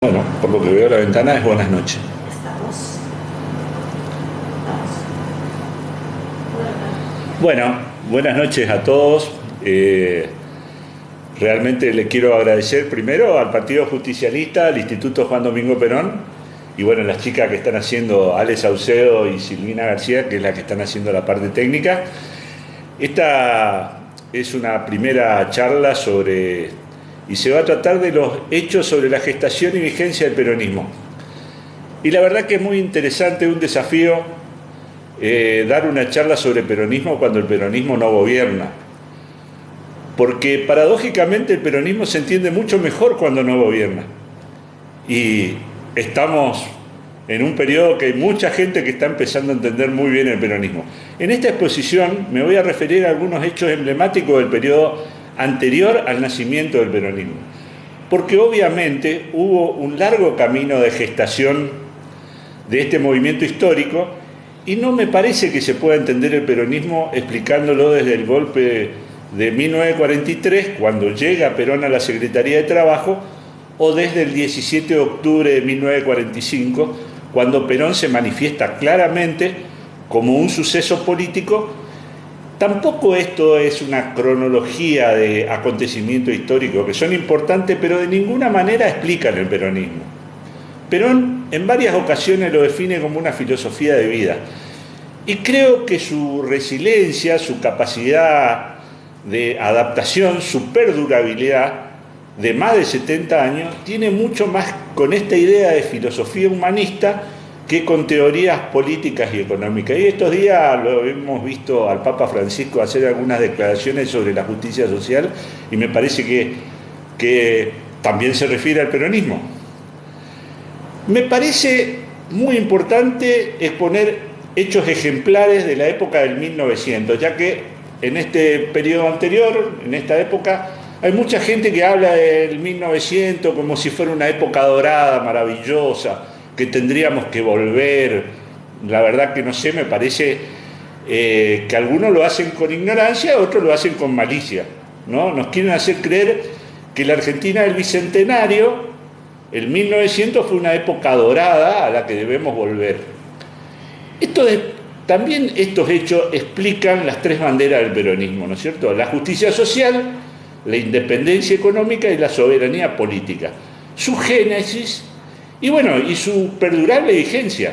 Bueno, por lo que veo la ventana es buenas noches. Estamos. Bueno, buenas noches a todos. Realmente le quiero agradecer primero al Partido Justicialista, al Instituto Juan Domingo Perón y bueno, las chicas que están haciendo, Ale Saucedo y Silvina García, que es la que están haciendo la parte técnica. Esta es una primera charla y se va a tratar de los hechos sobre la gestación y vigencia del peronismo. Y la verdad que es muy interesante, un desafío dar una charla sobre peronismo cuando el peronismo no gobierna. Porque paradójicamente el peronismo se entiende mucho mejor cuando no gobierna. Y estamos en un periodo que hay mucha gente que está empezando a entender muy bien el peronismo. En esta exposición me voy a referir a algunos hechos emblemáticos del periodo anterior al nacimiento del peronismo. Porque obviamente hubo un largo camino de gestación de este movimiento histórico y no me parece que se pueda entender el peronismo explicándolo desde el golpe de 1943, cuando llega Perón a la Secretaría de Trabajo, o desde el 17 de octubre de 1945, cuando Perón se manifiesta claramente como un suceso político. Tampoco esto es una cronología de acontecimientos históricos que son importantes, pero de ninguna manera explican el peronismo. Perón en varias ocasiones lo define como una filosofía de vida. Y creo que su resiliencia, su capacidad de adaptación, su perdurabilidad de más de 70 años, tiene mucho más con esta idea de filosofía humanista que con teorías políticas y económicas. Y estos días lo hemos visto al Papa Francisco hacer algunas declaraciones sobre la justicia social y me parece que también se refiere al peronismo. Me parece muy importante exponer hechos ejemplares de la época del 1900, ya que en este periodo anterior, en esta época, hay mucha gente que habla del 1900 como si fuera una época dorada, maravillosa, que tendríamos que volver. La verdad que no sé, me parece que algunos lo hacen con ignorancia, otros lo hacen con malicia, ¿no? Nos quieren hacer creer que la Argentina del Bicentenario, el 1900 fue una época dorada a la que debemos volver. También estos hechos explican las tres banderas del peronismo, ¿no es cierto? La justicia social, la independencia económica y la soberanía política. Su génesis y su perdurable vigencia.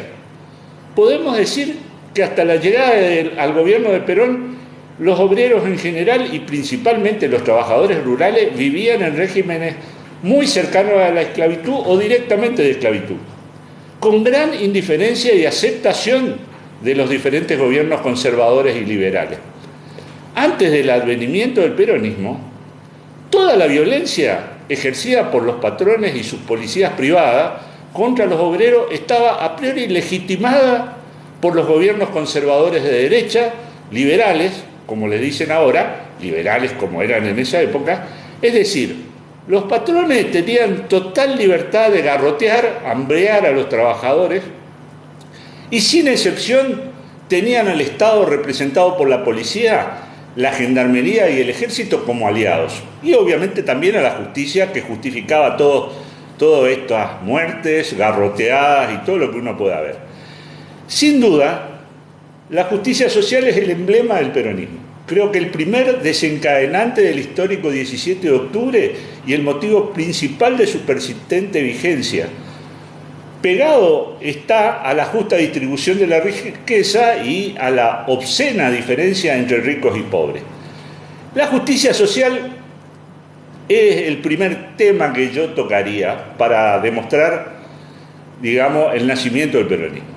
Podemos decir que hasta la llegada al gobierno de Perón, los obreros en general y principalmente los trabajadores rurales vivían en regímenes muy cercanos a la esclavitud o directamente de esclavitud, con gran indiferencia y aceptación de los diferentes gobiernos conservadores y liberales. Antes del advenimiento del peronismo, toda la violencia ejercida por los patrones y sus policías privadas contra los obreros estaba a priori legitimada por los gobiernos conservadores de derecha, liberales, como le dicen ahora, liberales como eran en esa época, es decir, los patrones tenían total libertad de garrotear, hambrear a los trabajadores y sin excepción tenían al Estado representado por la policía, la gendarmería y el ejército como aliados. Y obviamente también a la justicia que justificaba todas estas muertes, garroteadas y todo lo que uno pueda ver. Sin duda, la justicia social es el emblema del peronismo. Creo que el primer desencadenante del histórico 17 de octubre y el motivo principal de su persistente vigencia. Pegado está a la justa distribución de la riqueza y a la obscena diferencia entre ricos y pobres. La justicia social es el primer tema que yo tocaría para demostrar, el nacimiento del peronismo.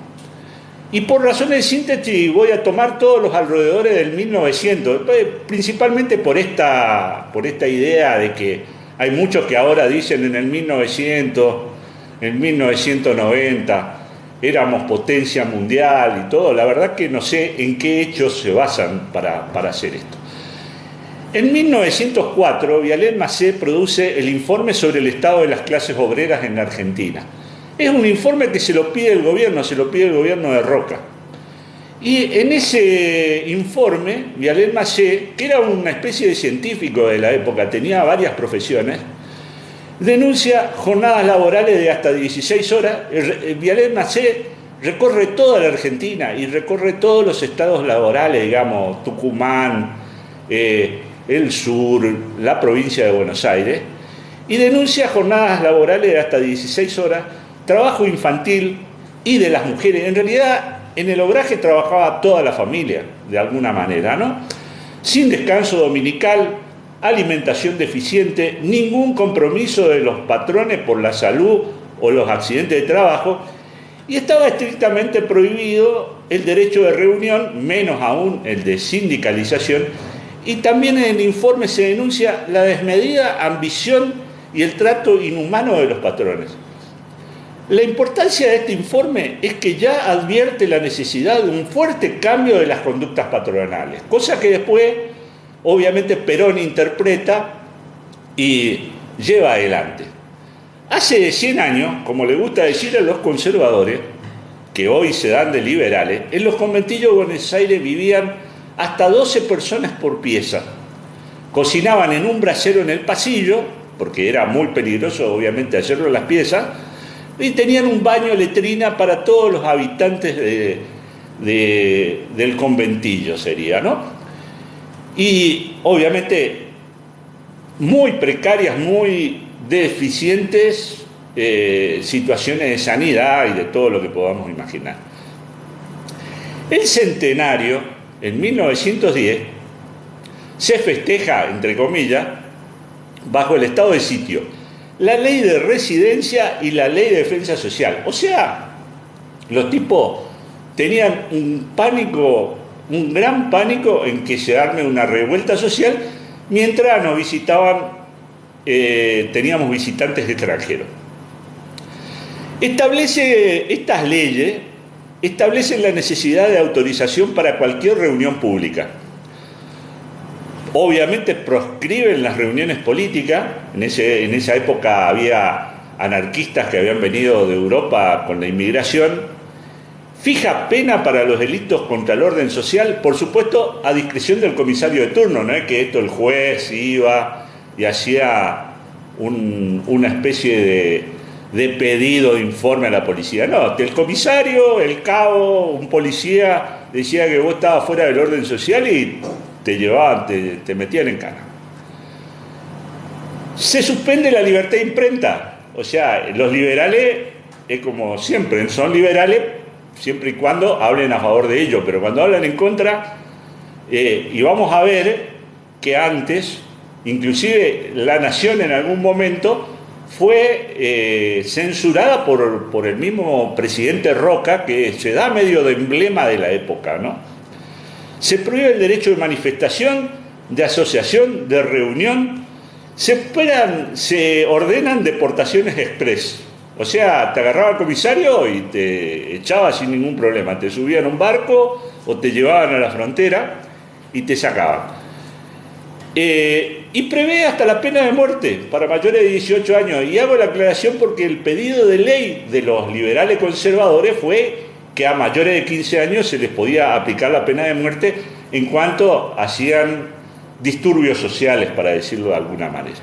Y por razones de síntesis voy a tomar todos los alrededores del 1900, principalmente por esta idea de que hay muchos que ahora dicen en el 1900, en 1990, éramos potencia mundial y todo. La verdad que no sé en qué hechos se basan para hacer esto. En 1904, Vialet Macé produce el informe sobre el estado de las clases obreras en la Argentina. Es un informe que se lo pide el gobierno de Roca. Y en ese informe, Vialet Macé, que era una especie de científico de la época, tenía varias profesiones, Denuncia jornadas laborales de hasta 16 horas. Vialet Macé recorre toda la Argentina y recorre todos los estados laborales, digamos, Tucumán, el sur, la provincia de Buenos Aires, y denuncia jornadas laborales de hasta 16 horas, trabajo infantil y de las mujeres. En realidad, en el obraje trabajaba toda la familia, de alguna manera, ¿no? Sin descanso dominical, alimentación deficiente, ningún compromiso de los patrones por la salud o los accidentes de trabajo, y estaba estrictamente prohibido el derecho de reunión, menos aún el de sindicalización, y también en el informe se denuncia la desmedida ambición y el trato inhumano de los patrones. La importancia de este informe es que ya advierte la necesidad de un fuerte cambio de las conductas patronales, cosa que después, obviamente, Perón interpreta y lleva adelante. Hace 100 años, como le gusta decir a los conservadores, que hoy se dan de liberales, en los conventillos de Buenos Aires vivían hasta 12 personas por pieza. Cocinaban en un brasero en el pasillo, porque era muy peligroso, obviamente, hacerlo en las piezas, y tenían un baño letrina para todos los habitantes del conventillo, sería, ¿no? Y obviamente muy precarias, muy deficientes situaciones de sanidad y de todo lo que podamos imaginar. El centenario, en 1910, se festeja, entre comillas, bajo el estado de sitio, la ley de residencia y la ley de defensa social. O sea, los tipos tenían un pánico, un gran pánico en que se arme una revuelta social, mientras nos visitaban, teníamos visitantes extranjeros. Estas leyes establecen la necesidad de autorización para cualquier reunión pública. Obviamente proscriben las reuniones políticas. En esa época había anarquistas que habían venido de Europa con la inmigración. Fija pena para los delitos contra el orden social, por supuesto a discreción del comisario de turno, no es que esto el juez iba y hacía una especie de pedido de informe a la policía. No, el comisario, el cabo, un policía decía que vos estabas fuera del orden social y te llevaban, te metían en cana. Se suspende la libertad de imprenta. O sea, los liberales, es como siempre, son liberales siempre y cuando hablen a favor de ellos, pero cuando hablan en contra, y vamos a ver que antes, inclusive La Nación en algún momento fue censurada por el mismo presidente Roca, que se da medio de emblema de la época, ¿no? Se prohíbe el derecho de manifestación, de asociación, de reunión. Se ordenan deportaciones express. O sea, te agarraba el comisario y te echaba sin ningún problema. Te subían a un barco o te llevaban a la frontera y te sacaban. Y prevé hasta la pena de muerte para mayores de 18 años. Y hago la aclaración porque el pedido de ley de los liberales conservadores fue que a mayores de 15 años se les podía aplicar la pena de muerte en cuanto hacían disturbios sociales, para decirlo de alguna manera.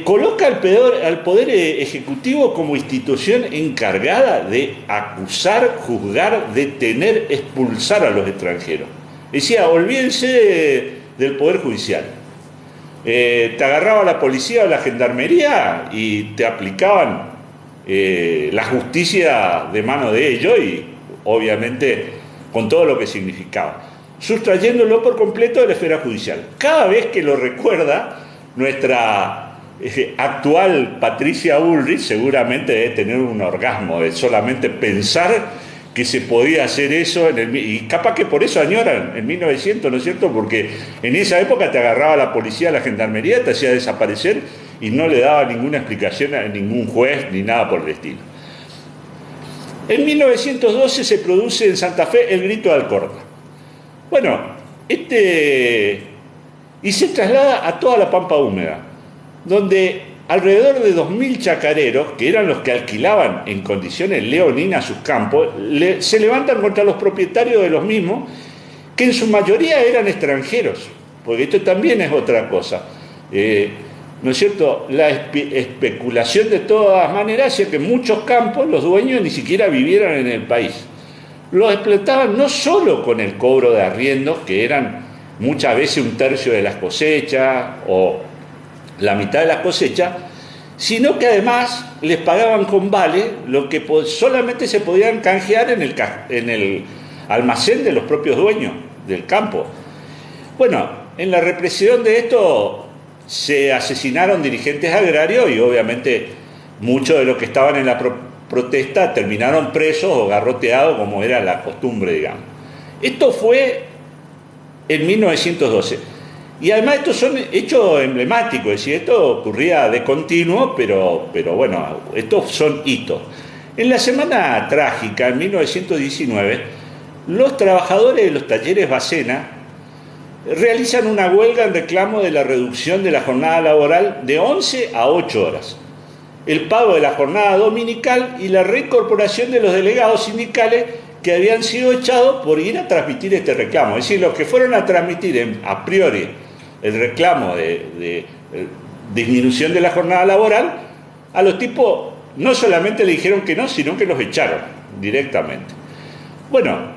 Coloca al poder ejecutivo como institución encargada de acusar, juzgar, detener, expulsar a los extranjeros. Decía, olvídense del poder judicial. Te agarraba la policía o la gendarmería y te aplicaban la justicia de mano de ellos y obviamente con todo lo que significaba, sustrayéndolo por completo de la esfera judicial. Cada vez que lo recuerda nuestra actual Patricia Bullrich, seguramente debe tener un orgasmo de solamente pensar que se podía hacer eso, y capaz que por eso añoran en 1900, ¿no es cierto? Porque en esa época te agarraba la policía, la gendarmería, te hacía desaparecer y no le daba ninguna explicación a ningún juez ni nada por el estilo. En 1912 se produce en Santa Fe el Grito de Alcorta. Bueno, y se traslada a toda la Pampa Húmeda, donde alrededor de 2.000 chacareros, que eran los que alquilaban en condiciones leoninas sus campos, se levantan contra los propietarios de los mismos, que en su mayoría eran extranjeros, porque esto también es otra cosa. ¿no es cierto?, la especulación de todas maneras hacía que en muchos campos los dueños ni siquiera vivieran en el país. Los explotaban no solo con el cobro de arriendos, que eran muchas veces un tercio de las cosechas o la mitad de las cosechas, sino que además les pagaban con vale lo que solamente se podían canjear en el almacén de los propios dueños del campo. Bueno, en la represión de esto se asesinaron dirigentes agrarios y obviamente muchos de los que estaban en la protesta terminaron presos o garroteados, como era la costumbre, digamos. Esto fue en 1912. Y además estos son hechos emblemáticos, es decir, esto ocurría de continuo, pero bueno, estos son hitos. En la semana trágica, en 1919, los trabajadores de los talleres Bacena realizan una huelga en reclamo de la reducción de la jornada laboral de 11 a 8 horas, el pago de la jornada dominical y la reincorporación de los delegados sindicales que habían sido echados por ir a transmitir este reclamo. Es decir, los que fueron a transmitir a priori el reclamo de disminución de la jornada laboral, a los tipos no solamente le dijeron que no, sino que los echaron directamente. Bueno,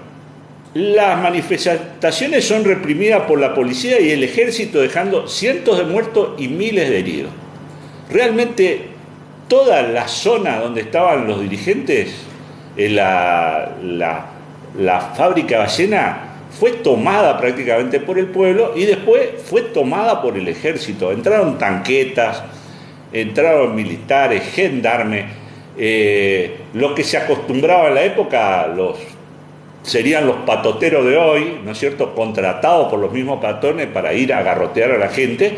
las manifestaciones son reprimidas por la policía y el ejército, dejando cientos de muertos y miles de heridos. Realmente toda la zona donde estaban los dirigentes, la fábrica Bacena, fue tomada prácticamente por el pueblo y después fue tomada por el ejército. Entraron tanquetas, entraron militares, gendarmes, lo que se acostumbraba en la época, serían los patoteros de hoy, ¿no es cierto?, contratados por los mismos patrones para ir a garrotear a la gente.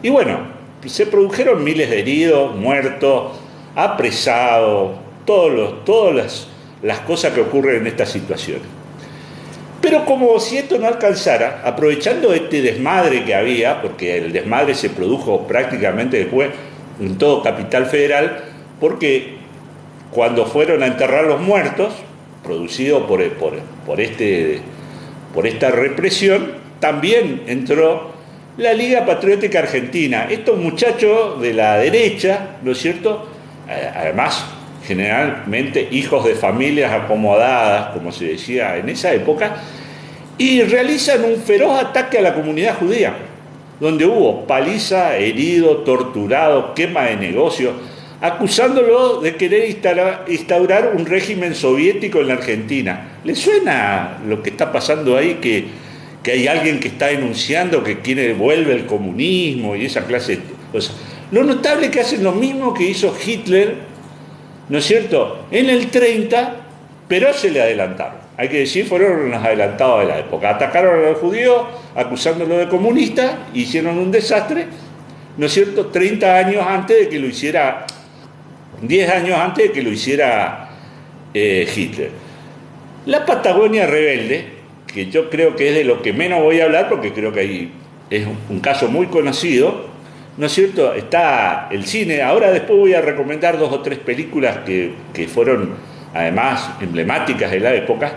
Y bueno, se produjeron miles de heridos, muertos, apresados, todas las cosas que ocurren en estas situaciones. Pero como si esto no alcanzara, aprovechando este desmadre que había, porque el desmadre se produjo prácticamente después en todo Capital Federal, porque cuando fueron a enterrar los muertos, producido por esta represión, también entró la Liga Patriótica Argentina. Estos muchachos de la derecha, ¿no es cierto?, además generalmente hijos de familias acomodadas, como se decía en esa época, y realizan un feroz ataque a la comunidad judía, donde hubo paliza, herido, torturado, quema de negocios, acusándolo de querer instaurar un régimen soviético en la Argentina. ¿Le suena lo que está pasando ahí, que hay alguien que está denunciando que vuelve el comunismo y esa clase de cosas? Lo notable es que hacen lo mismo que hizo Hitler, ¿no es cierto?, en el 30, pero se le adelantaron. Hay que decir, fueron los adelantados de la época. Atacaron a los judíos, acusándolo de comunista, hicieron un desastre, ¿no es cierto?, 30 años antes de que lo hiciera, 10 años antes de que lo hiciera Hitler. La Patagonia Rebelde, que yo creo que es de lo que menos voy a hablar, porque creo que ahí es un caso muy conocido, ¿no es cierto?, está el cine. Ahora después voy a recomendar 2 o 3 películas que fueron además emblemáticas de la época.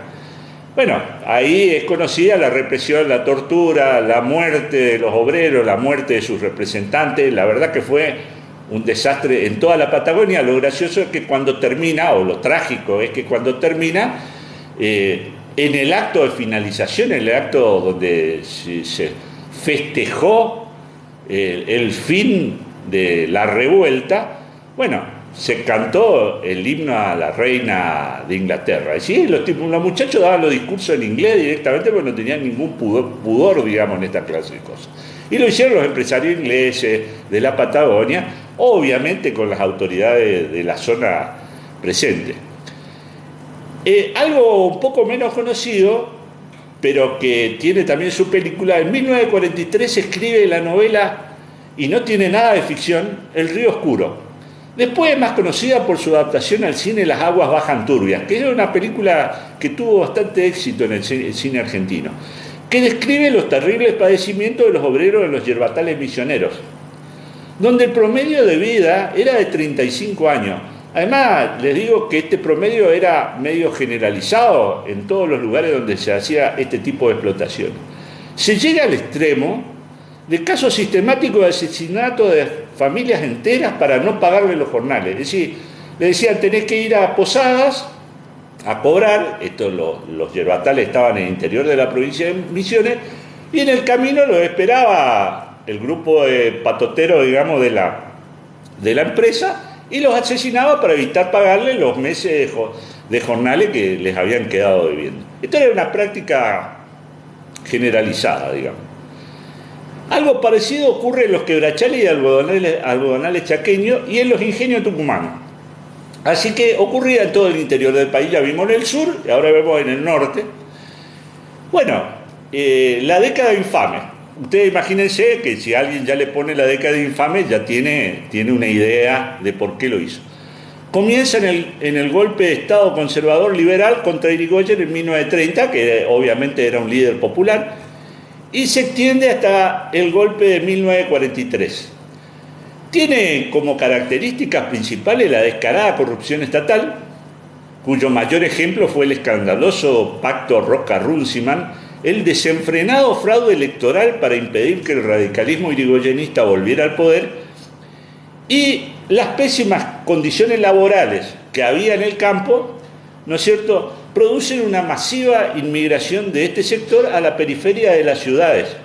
Bueno, ahí es conocida la represión, la tortura, la muerte de los obreros, la muerte de sus representantes. La verdad que fue un desastre en toda la Patagonia. Lo gracioso es que cuando termina, o lo trágico es que cuando termina, en el acto de finalización, en el acto donde se festejó el fin de la revuelta, bueno, se cantó el himno a la reina de Inglaterra. ¿Sí? Los muchachos daban los discursos en inglés directamente porque no tenían ningún pudor, digamos, en esta clase de cosas. Y lo hicieron los empresarios ingleses de la Patagonia, obviamente con las autoridades de la zona presente. Algo un poco menos conocido, pero que tiene también su película. En 1943 se escribe la novela, y no tiene nada de ficción, El río oscuro. Después es más conocida por su adaptación al cine Las aguas bajan turbias, que era una película que tuvo bastante éxito en el cine argentino, que describe los terribles padecimientos de los obreros en los yerbatales misioneros, donde el promedio de vida era de 35 años. Además, les digo que este promedio era medio generalizado en todos los lugares donde se hacía este tipo de explotación. Se llega al extremo de casos sistemáticos de asesinato de familias enteras para no pagarle los jornales. Es decir, le decían, tenés que ir a Posadas a cobrar, los yerbatales estaban en el interior de la provincia de Misiones, y en el camino los esperaba el grupo de patoteros, digamos, de la empresa, y los asesinaba para evitar pagarle los meses de jornales que les habían quedado debiendo. Esto era una práctica generalizada, digamos. Algo parecido ocurre en los quebrachales y algodonales chaqueños y en los ingenios tucumanos. Así que ocurría en todo el interior del país, ya vimos en el sur y ahora vemos en el norte. Bueno, la década infame. Ustedes imagínense que si alguien ya le pone la década infame, ya tiene una idea de por qué lo hizo. Comienza en el golpe de Estado conservador liberal contra Irigoyen en 1930, que obviamente era un líder popular, y se extiende hasta el golpe de 1943. Tiene como características principales la descarada corrupción estatal, cuyo mayor ejemplo fue el escandaloso pacto Roca-Runciman, el desenfrenado fraude electoral para impedir que el radicalismo irigoyenista volviera al poder, y las pésimas condiciones laborales que había en el campo, ¿no es cierto?, producen una masiva inmigración de este sector a la periferia de las ciudades,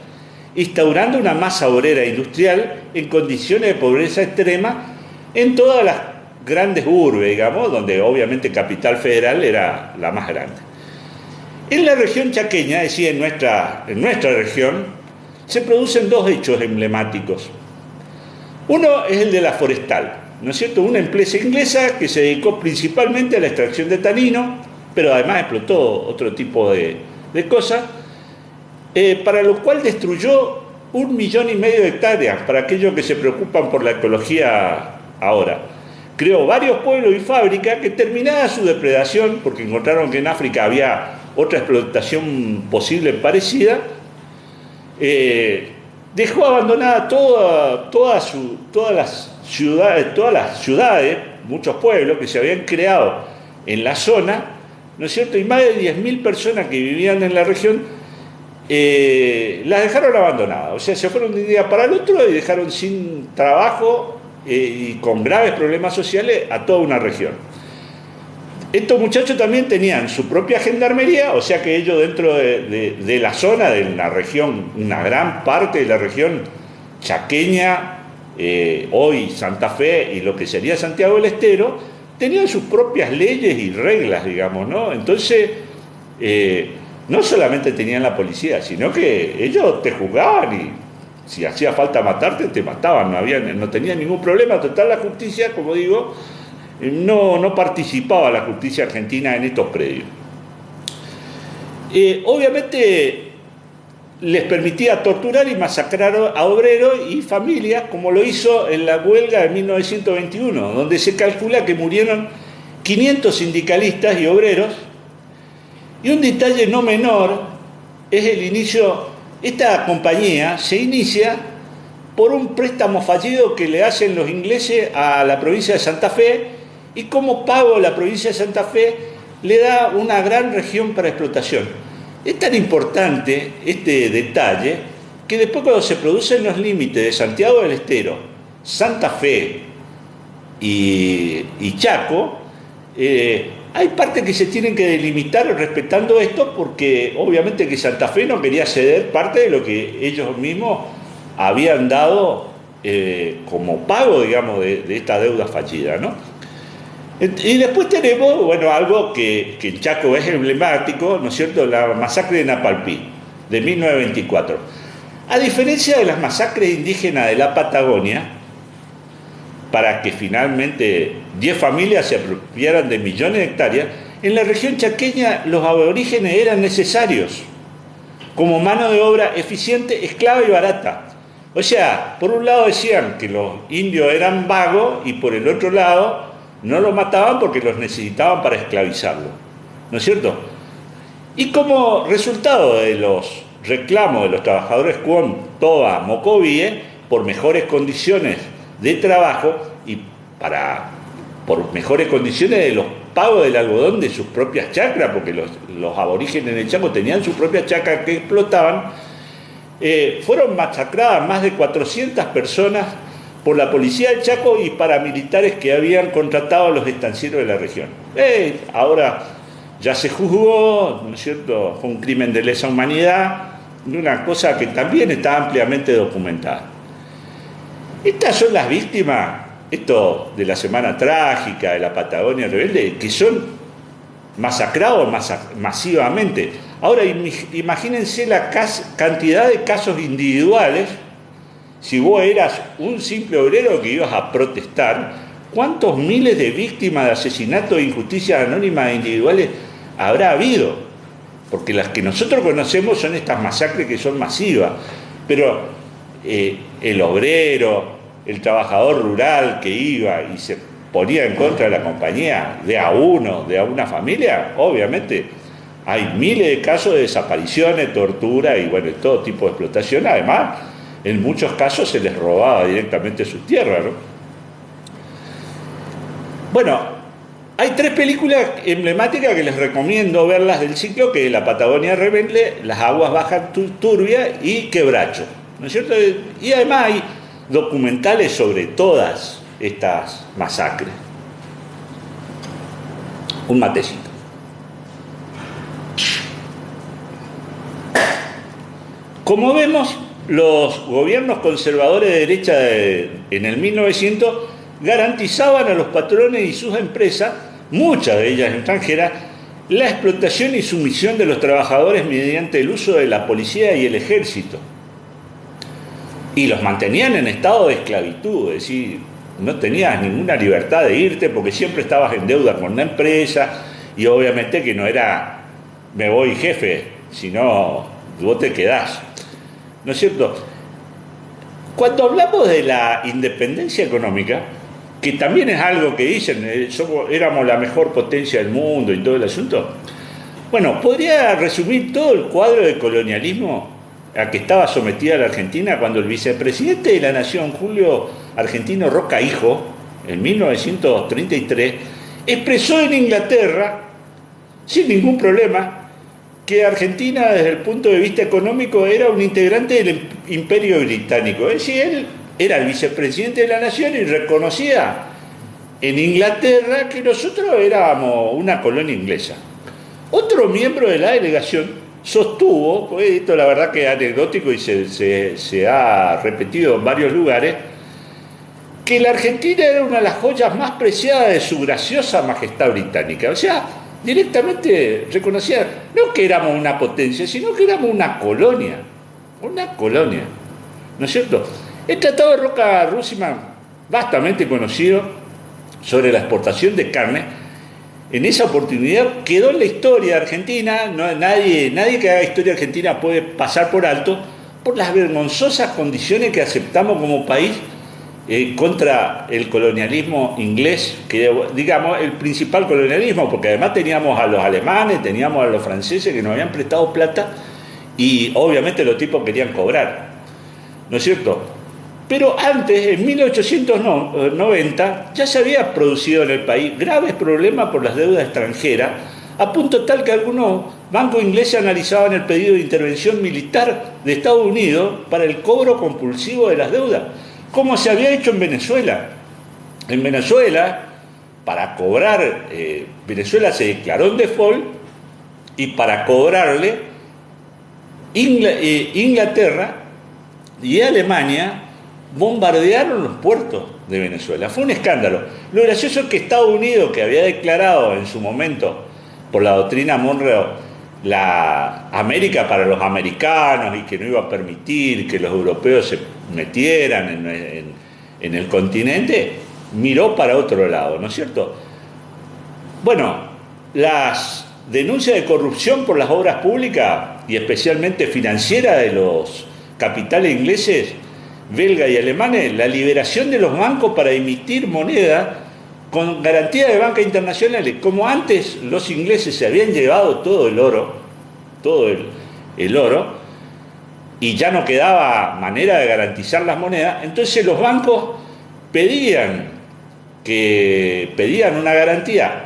instaurando una masa obrera industrial en condiciones de pobreza extrema en todas las grandes urbes, digamos, donde obviamente Capital Federal era la más grande. En la región chaqueña, es decir, en nuestra región, se producen dos hechos emblemáticos. Uno es el de la forestal, ¿no es cierto? Una empresa inglesa que se dedicó principalmente a la extracción de tanino, pero además explotó otro tipo de cosas, para lo cual destruyó 1,5 millones de hectáreas, para aquellos que se preocupan por la ecología ahora. Creó varios pueblos y fábricas que, terminada su depredación, porque encontraron que en África había otra explotación posible parecida, dejó abandonada todas las ciudades, muchos pueblos que se habían creado en la zona, ¿no es cierto? Y más de 10.000 personas que vivían en la región las dejaron abandonadas. O sea, se fueron de un día para el otro y dejaron sin trabajo y con graves problemas sociales a toda una región. Estos muchachos también tenían su propia gendarmería, o sea que ellos dentro de la zona, de la región, una gran parte de la región chaqueña, hoy Santa Fe y lo que sería Santiago del Estero, tenían sus propias leyes y reglas, digamos, ¿no? Entonces, no solamente tenían la policía, sino que ellos te juzgaban y si hacía falta matarte, te mataban, no tenían ningún problema. Total, la justicia, como digo, no participaba la justicia argentina en estos predios. Obviamente les permitía torturar y masacrar a obreros y familias, como lo hizo en la huelga de 1921, donde se calcula que murieron 500 sindicalistas y obreros. Y un detalle no menor es el inicio. Esta compañía se inicia por un préstamo fallido que le hacen los ingleses a la provincia de Santa Fe, y como pago la provincia de Santa Fe le da una gran región para explotación. Es tan importante este detalle que después, cuando se producen los límites de Santiago del Estero, Santa Fe y Chaco, hay partes que se tienen que delimitar respetando esto, porque obviamente que Santa Fe no quería ceder parte de lo que ellos mismos habían dado como pago, digamos, de esta deuda fallida, ¿no? Y después tenemos, bueno, algo que en Chaco es emblemático, ¿no es cierto?, la masacre de Napalpí, de 1924. A diferencia de las masacres indígenas de la Patagonia, para que finalmente 10 familias se apropiaran de millones de hectáreas, en la región chaqueña los aborígenes eran necesarios como mano de obra eficiente, esclava y barata. O sea, por un lado decían que los indios eran vagos y por el otro lado no los mataban porque los necesitaban para esclavizarlos, ¿no es cierto? Y como resultado de los reclamos de los trabajadores Cuón, Toba, Mocovíe, por mejores condiciones de trabajo y por mejores condiciones de los pagos del algodón de sus propias chacras, porque los aborígenes en el Chaco tenían sus propias chacras que explotaban, fueron masacradas más de 400 personas por la policía del Chaco y paramilitares que habían contratado a los estancieros de la región. Ahora ya se juzgó, ¿no es cierto?, fue un crimen de lesa humanidad, una cosa que también está ampliamente documentada. Estas son las víctimas, esto de la Semana Trágica, de la Patagonia Rebelde, que son masacrados masivamente. Ahora imagínense la cantidad de casos individuales. Si vos eras un simple obrero que ibas a protestar, ¿cuántos miles de víctimas de asesinatos e injusticias anónimas individuales habrá habido? Porque las que nosotros conocemos son estas masacres que son masivas, pero el obrero, el trabajador rural que iba y se ponía en contra de la compañía, de a uno, de a una familia, obviamente hay miles de casos de desapariciones, tortura y bueno, todo tipo de explotación. Además, en muchos casos se les robaba directamente sus tierras, ¿no? Bueno, hay 3 películas emblemáticas que les recomiendo verlas del ciclo, que es La Patagonia Rebelde, Las Aguas Bajas Turbias y Quebracho, ¿no es cierto? Y además hay documentales sobre todas estas masacres. Un matecito. Como vemos, los gobiernos conservadores de derecha en el 1900 garantizaban a los patrones y sus empresas, muchas de ellas extranjeras, la explotación y sumisión de los trabajadores mediante el uso de la policía y el ejército. Y los mantenían en estado de esclavitud, es decir, no tenías ninguna libertad de irte porque siempre estabas en deuda con la empresa y obviamente que no era me voy jefe, sino vos te quedás. ¿No es cierto? Cuando hablamos de la independencia económica, que también es algo que dicen, éramos la mejor potencia del mundo y todo el asunto, bueno, podría resumir todo el cuadro de colonialismo a que estaba sometida la Argentina cuando el vicepresidente de la Nación, Julio Argentino Roca Hijo, en 1933, expresó en Inglaterra, sin ningún problema, que Argentina desde el punto de vista económico era un integrante del Imperio Británico. Es decir, él era el vicepresidente de la Nación y reconocía en Inglaterra que nosotros éramos una colonia inglesa. Otro miembro de la delegación sostuvo, pues esto la verdad que es anecdótico y se ha repetido en varios lugares, que la Argentina era una de las joyas más preciadas de su graciosa majestad británica. O sea, directamente reconocía, no que éramos una potencia, sino que éramos una colonia, ¿no es cierto? El Tratado de Roca-Russellman, vastamente conocido sobre la exportación de carne, en esa oportunidad quedó en la historia de Argentina. Nadie que haga historia argentina puede pasar por alto por las vergonzosas condiciones que aceptamos como país contra el colonialismo inglés, que digamos el principal colonialismo, porque además teníamos a los alemanes, teníamos a los franceses que nos habían prestado plata y obviamente los tipos querían cobrar, ¿no es cierto? Pero antes, en 1890, ya se había producido en el país graves problemas por las deudas extranjeras, a punto tal que algunos bancos ingleses analizaban el pedido de intervención militar de Estados Unidos para el cobro compulsivo de las deudas, como se había hecho en Venezuela. En Venezuela, para cobrar, Venezuela se declaró en default y para cobrarle, Inglaterra y Alemania bombardearon los puertos de Venezuela. Fue un escándalo. Lo gracioso es que Estados Unidos, que había declarado en su momento, por la doctrina Monroe, la América para los americanos y que no iba a permitir que los europeos se metieran en el continente, miró para otro lado, ¿no es cierto? Bueno, las denuncias de corrupción por las obras públicas y especialmente financieras de los capitales ingleses, belgas y alemanes, la liberación de los bancos para emitir moneda con garantía de bancas internacionales. Como antes los ingleses se habían llevado todo el oro, y ya no quedaba manera de garantizar las monedas, entonces los bancos pedían una garantía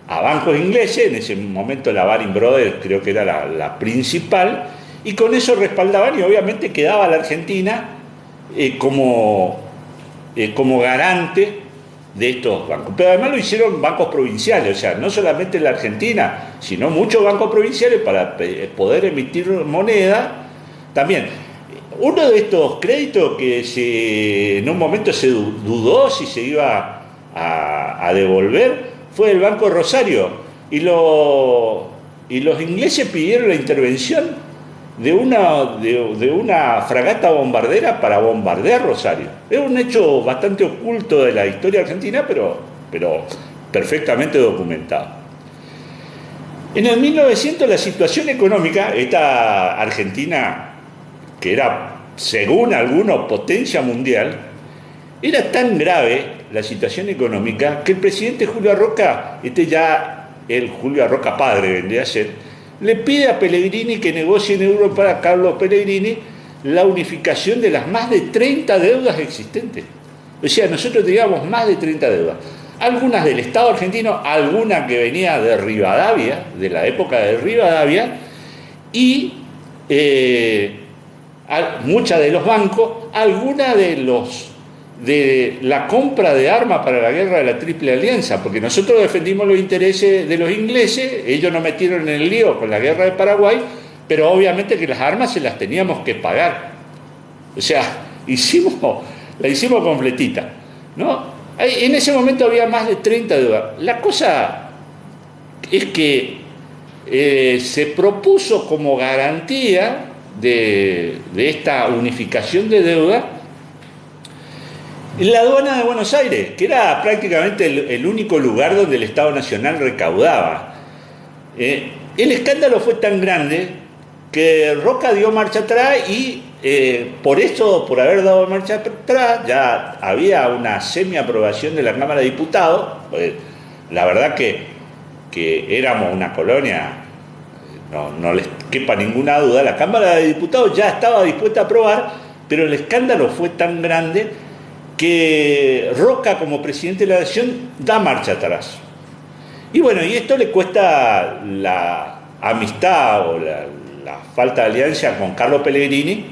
a bancos ingleses, en ese momento la Baring Brothers creo que era la principal, y con eso respaldaban y obviamente quedaba la Argentina como como garante de estos bancos. Pero además lo hicieron bancos provinciales, o sea, no solamente en la Argentina, sino muchos bancos provinciales para poder emitir moneda también. Uno de estos créditos que en un momento se dudó si se iba a devolver fue el Banco Rosario, y los ingleses pidieron la intervención de una fragata bombardera para bombardear Rosario. Es un hecho bastante oculto de la historia argentina, pero perfectamente documentado. En el 1900 la situación económica, esta Argentina, que era, según algunos, potencia mundial, era tan grave la situación económica que el presidente Julio Arroca, el Julio Arroca padre vendría a ser, le pide a Pellegrini que negocie en Europa, para Carlos Pellegrini, la unificación de las más de 30 deudas existentes. O sea, nosotros teníamos más de 30 deudas. Algunas del Estado argentino, alguna que venía de Rivadavia, de la época de Rivadavia, y muchas de los bancos, algunas de la compra de armas para la guerra de la Triple Alianza, porque nosotros defendimos los intereses de los ingleses, ellos nos metieron en el lío con la guerra de Paraguay, pero obviamente que las armas se las teníamos que pagar. O sea, la hicimos completita, ¿no? En ese momento había más de 30 deudas. La cosa es que se propuso como garantía de esta unificación de deuda la aduana de Buenos Aires, que era prácticamente el único lugar donde el Estado Nacional recaudaba. El escándalo fue tan grande que Roca dio marcha atrás y por haber dado marcha atrás, ya había una semiaprobación de la Cámara de Diputados. La verdad que éramos una colonia, no les quepa ninguna duda, la Cámara de Diputados ya estaba dispuesta a aprobar, pero el escándalo fue tan grande que Roca, como presidente de la Nación, da marcha atrás. Y bueno, y esto le cuesta la amistad o la falta de alianza con Carlos Pellegrini,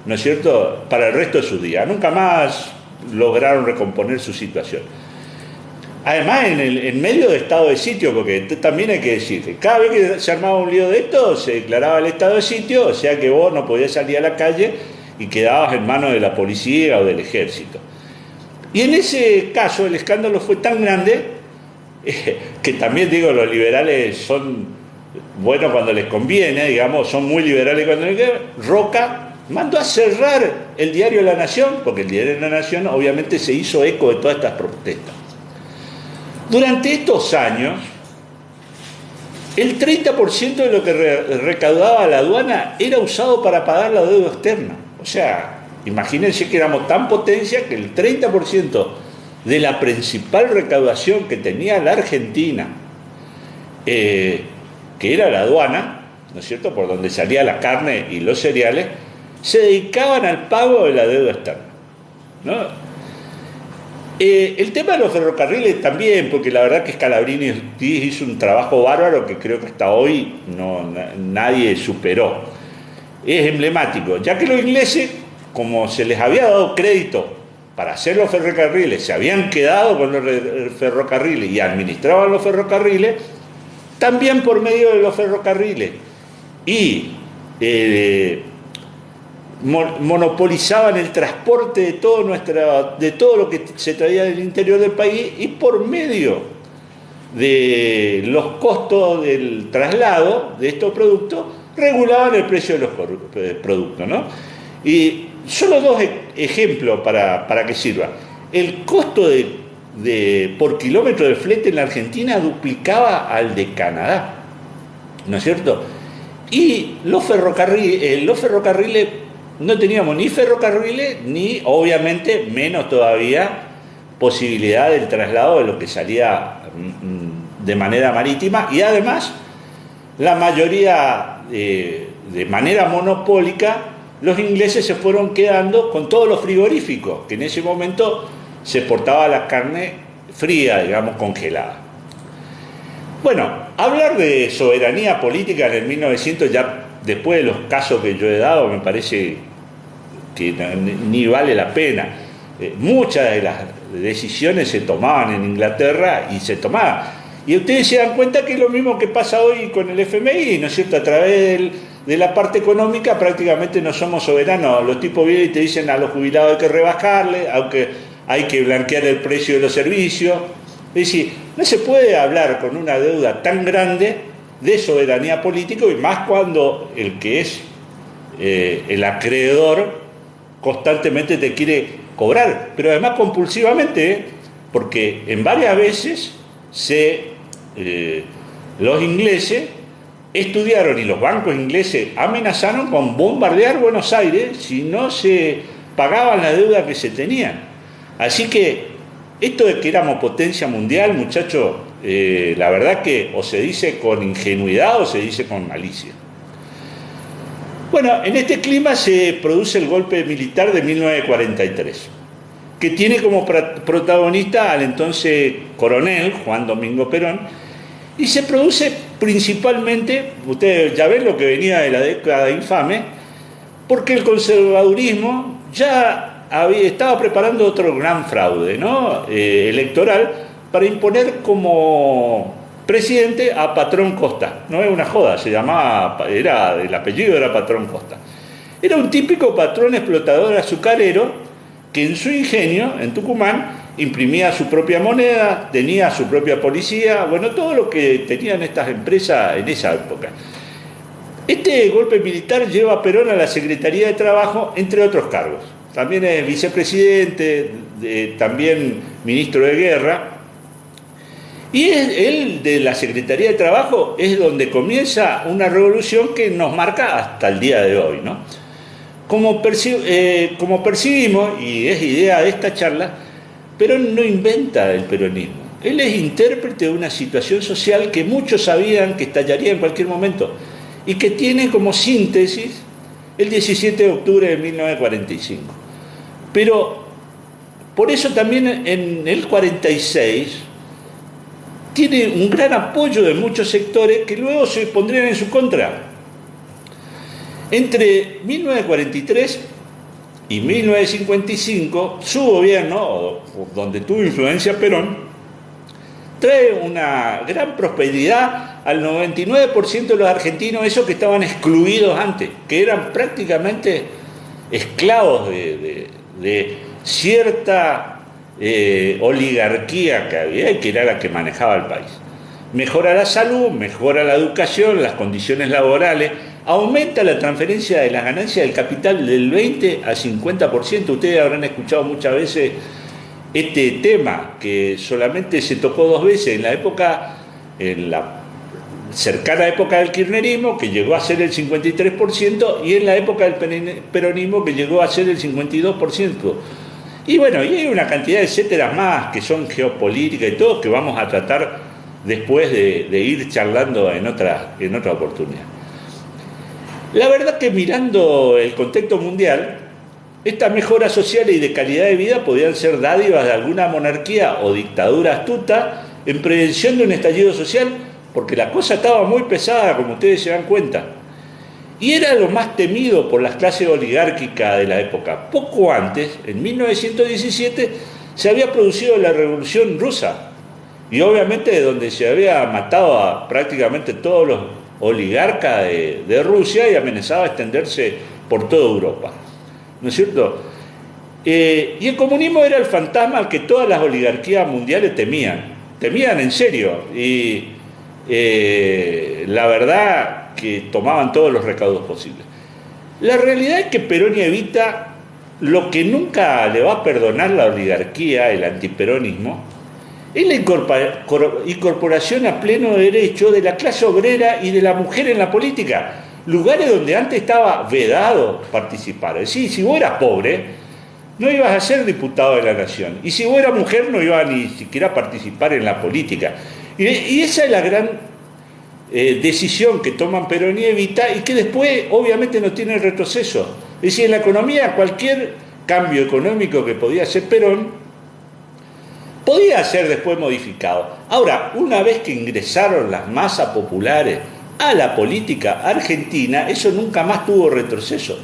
¿no es cierto?, para el resto de sus días. Nunca más lograron recomponer su situación. Además, en medio de estado de sitio, porque también hay que decir que cada vez que se armaba un lío de esto, se declaraba el estado de sitio, o sea que vos no podías salir a la calle y quedabas en manos de la policía o del ejército. Y en ese caso el escándalo fue tan grande que también digo, los liberales son buenos cuando les conviene, digamos, son muy liberales cuando les conviene. Roca mandó a cerrar el diario La Nación, porque el diario La Nación obviamente se hizo eco de todas estas protestas. Durante estos años, el 30% de lo que recaudaba la aduana era usado para pagar la deuda externa. O sea, imagínense que éramos tan potencia que el 30% de la principal recaudación que tenía la Argentina, que era la aduana, ¿no es cierto?, por donde salía la carne y los cereales, se dedicaban al pago de la deuda externa, ¿no? El tema de los ferrocarriles también, porque la verdad que Scalabrini hizo un trabajo bárbaro que creo que hasta hoy nadie superó. Es emblemático, ya que los ingleses, como se les había dado crédito para hacer los ferrocarriles, se habían quedado con los ferrocarriles y administraban los ferrocarriles, también por medio de los ferrocarriles y monopolizaban el transporte de todo lo que se traía del interior del país, y por medio de los costos del traslado de estos productos regulaban el precio de los productos, ¿no? Y solo dos ejemplos para que sirva. El costo por kilómetro de flete en la Argentina duplicaba al de Canadá, ¿no es cierto? Y los ferrocarriles no teníamos ni ferrocarriles, ni obviamente menos todavía posibilidad del traslado de lo que salía de manera marítima, y además la mayoría de manera monopólica los ingleses se fueron quedando con todos los frigoríficos, que en ese momento se exportaba la carne fría, digamos, congelada. Bueno, hablar de soberanía política en el 1900, ya después de los casos que yo he dado, me parece que ni vale la pena. muchas de las decisiones se tomaban en Inglaterra y se tomaban. Y ustedes se dan cuenta que es lo mismo que pasa hoy con el FMI, ¿no es cierto? A través de la parte económica prácticamente no somos soberanos. Los tipos vienen y te dicen a los jubilados hay que rebajarle, aunque hay que blanquear el precio de los servicios. Es decir, no se puede hablar con una deuda tan grande de soberanía política, y más cuando el que es el acreedor constantemente te quiere cobrar, pero además compulsivamente, porque en varias veces los ingleses estudiaron y los bancos ingleses amenazaron con bombardear Buenos Aires si no se pagaban la deuda que se tenían. Así que esto de que éramos potencia mundial, muchachos, la verdad que o se dice con ingenuidad o se dice con malicia. Bueno, en este clima se produce el golpe militar de 1943, que tiene como protagonista al entonces coronel Juan Domingo Perón, y se produce principalmente, ustedes ya ven lo que venía de la década infame, porque el conservadurismo ya estaba preparando otro gran fraude, ¿no? Electoral, para imponer como presidente a Patrón Costa. No es una joda, el apellido era Patrón Costa. Era un típico patrón explotador azucarero que en su ingenio, en Tucumán, imprimía su propia moneda, tenía su propia policía, bueno, todo lo que tenían estas empresas en esa época. Este golpe militar lleva a Perón a la Secretaría de Trabajo, entre otros cargos. También es vicepresidente, también ministro de Guerra. Y él de la Secretaría de Trabajo es donde comienza una revolución que nos marca hasta el día de hoy, ¿no? Como percibimos, y es idea de esta charla, Perón no inventa el peronismo. Él es intérprete de una situación social que muchos sabían que estallaría en cualquier momento y que tiene como síntesis el 17 de octubre de 1945. Pero por eso también en el 46 tiene un gran apoyo de muchos sectores que luego se pondrían en su contra. Entre 1943 y 1955, su gobierno, donde tuvo influencia Perón, trae una gran prosperidad al 99% de los argentinos, esos que estaban excluidos antes, que eran prácticamente esclavos de cierta oligarquía que había y que era la que manejaba el país. Mejora la salud, mejora la educación, las condiciones laborales, aumenta la transferencia de las ganancias del capital del 20 al 50%. Ustedes habrán escuchado muchas veces este tema, que solamente se tocó 2 veces, en la cercana época del kirchnerismo, que llegó a ser el 53%, y en la época del peronismo, que llegó a ser el 52%. Y bueno, y hay una cantidad de etcéteras más que son geopolíticas y todo, que vamos a tratar después de ir charlando en otra oportunidad. La verdad que mirando el contexto mundial, estas mejoras sociales y de calidad de vida podían ser dádivas de alguna monarquía o dictadura astuta en prevención de un estallido social, porque la cosa estaba muy pesada, como ustedes se dan cuenta. Y era lo más temido por las clases oligárquicas de la época. Poco antes, en 1917, se había producido la Revolución Rusa, y obviamente de donde se había matado a prácticamente todos los oligarcas de Rusia y amenazaba a extenderse por toda Europa, ¿no es cierto? Y el comunismo era el fantasma al que todas las oligarquías mundiales temían en serio, y la verdad que tomaban todos los recaudos posibles. La realidad es que Perón evita lo que nunca le va a perdonar la oligarquía, el antiperonismo, es la incorporación a pleno derecho de la clase obrera y de la mujer en la política, lugares donde antes estaba vedado participar. Es decir, si vos eras pobre, no ibas a ser diputado de la nación, y si vos eras mujer, no ibas ni siquiera a participar en la política. Y esa es la gran decisión que toman Perón y Evita, y que después obviamente no tiene retroceso. Es decir, en la economía, cualquier cambio económico que podía hacer Perón podía ser después modificado. Ahora, una vez que ingresaron las masas populares a la política argentina, eso nunca más tuvo retroceso,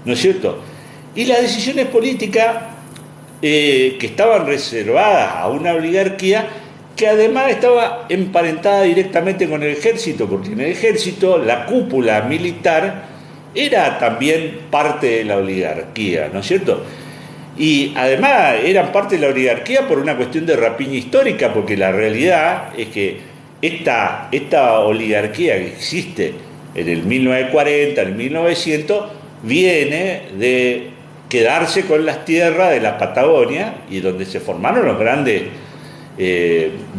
¿no es cierto? Y las decisiones políticas que estaban reservadas a una oligarquía que además estaba emparentada directamente con el ejército, porque en el ejército la cúpula militar era también parte de la oligarquía, ¿no es cierto? Y además eran parte de la oligarquía por una cuestión de rapiña histórica, porque la realidad es que esta oligarquía que existe en el 1940, en el 1900, viene de quedarse con las tierras de la Patagonia y donde se formaron los grandes